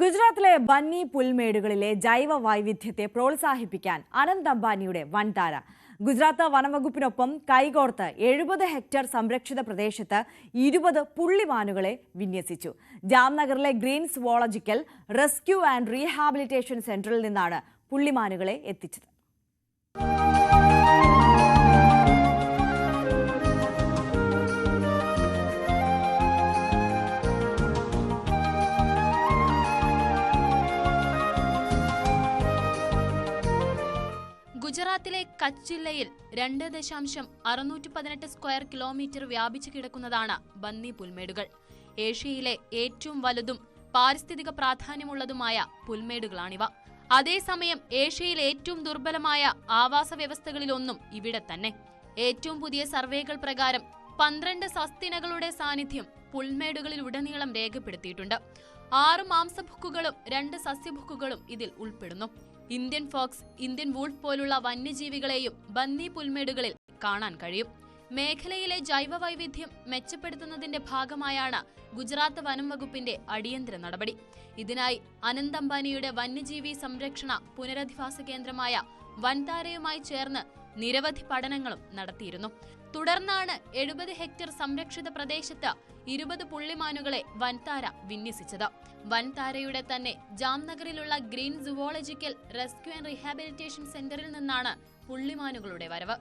ഗുജറാത്തിലെ ബന്നി പുൽമേടുകളിലെ ജൈവ വൈവിധ്യത്തെ പ്രോത്സാഹിപ്പിക്കാൻ അനന്ത് അംബാനിയുടെ വൻതാര. ഗുജറാത്ത് വനംവകുപ്പിനൊപ്പം കൈകോർത്ത് 70 ഹെക്ടർ സംരക്ഷിത പ്രദേശത്ത് 20 പുള്ളിമാനുകളെ വിന്യസിച്ചു. ജാംനഗറിലെ green zoological rescue and rehabilitation സെന്ററിൽ നിന്നാണ് പുള്ളിമാനുകളെ എത്തിച്ചത്. ഗുജറാത്തിലെ കച്ച് ജില്ലയിൽ 2.618 സ്ക്വയർ കിലോമീറ്റർ വ്യാപിച്ചു കിടക്കുന്നതാണ് ബന്നി പുൽമേടുകൾ. ഏഷ്യയിലെ ഏറ്റവും വലുതും പാരിസ്ഥിതിക പ്രാധാന്യമുള്ളതുമായ പുൽമേടുകളാണിവ. അതേസമയം ഏഷ്യയിലെ ഏറ്റവും ദുർബലമായ ആവാസ വ്യവസ്ഥകളിലൊന്നും ഇവിടെ തന്നെ. ഏറ്റവും പുതിയ സർവേകൾ പ്രകാരം 12 സസ്തിനകളുടെ സാന്നിധ്യം പുൽമേടുകളിലുടനീളം രേഖപ്പെടുത്തിയിട്ടുണ്ട്. 6 മാംസഭുക്കുകളും 2 സസ്യഭുക്കുകളും ഇതിൽ ഉൾപ്പെടുന്നു. ഇന്ത്യൻ ഫോക്സ്, ഇന്ത്യൻ വൂൾഫ് പോലുള്ള വന്യജീവികളെയും ബന്നി പുൽമേടുകളിൽ കാണാൻ കഴിയും. മേഖലയിലെ ജൈവ വൈവിധ്യം മെച്ചപ്പെടുത്തുന്നതിന്റെ ഭാഗമായാണ് ഗുജറാത്ത് വനം വകുപ്പിന്റെ അടിയന്തര നടപടി. ഇതിനായി അനന്ത് അംബാനിയുടെ വന്യജീവി സംരക്ഷണ പുനരധിവാസ കേന്ദ്രമായ വൻതാരയുമായി ചേർന്ന് നിരവധി പഠനങ്ങളും നടത്തിയിരുന്നു. തുടർന്നാണ് 70 ഹെക്ടർ സംരക്ഷിത പ്രദേശത്ത് 20 പുള്ളിമാനുകളെ വൻതാര വിന്യസിച്ചത്. വൻതാരയുടെ തന്നെ ജാംനഗറിലുള്ള green zoological rescue and rehabilitation സെന്ററിൽ നിന്നാണ് പുള്ളിമാനുകളുടെ വരവ്.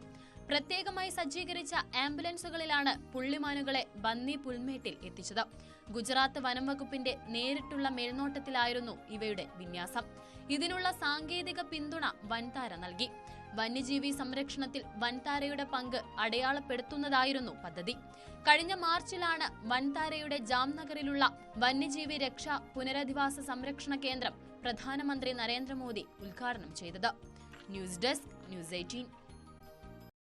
പ്രത്യേകമായി സജ്ജീകരിച്ച ആംബുലൻസുകളിലാണ് പുള്ളിമാനുകളെ ബന്നി പുൽമേട്ടിൽ എത്തിച്ചത്. ഗുജറാത്ത് വനം വകുപ്പിന്റെ നേരിട്ടുള്ള മേൽനോട്ടത്തിലായിരുന്നു ഇവയുടെ വിന്യാസം. ഇതിനുള്ള സാങ്കേതിക പിന്തുണ വൻതാര നൽകി. വന്യജീവി സംരക്ഷണത്തിൽ വൻതാരയുടെ പങ്ക് അടയാളപ്പെടുത്തുന്നതായിരുന്നു പദ്ധതി. കഴിഞ്ഞ മാർച്ചിലാണ് വൻതാരയുടെ ജാംനഗറിലുള്ള വന്യജീവി രക്ഷാ പുനരധിവാസ സംരക്ഷണ കേന്ദ്രം പ്രധാനമന്ത്രി നരേന്ദ്രമോദി ഉദ്ഘാടനം ചെയ്തത്. News desk, news 18.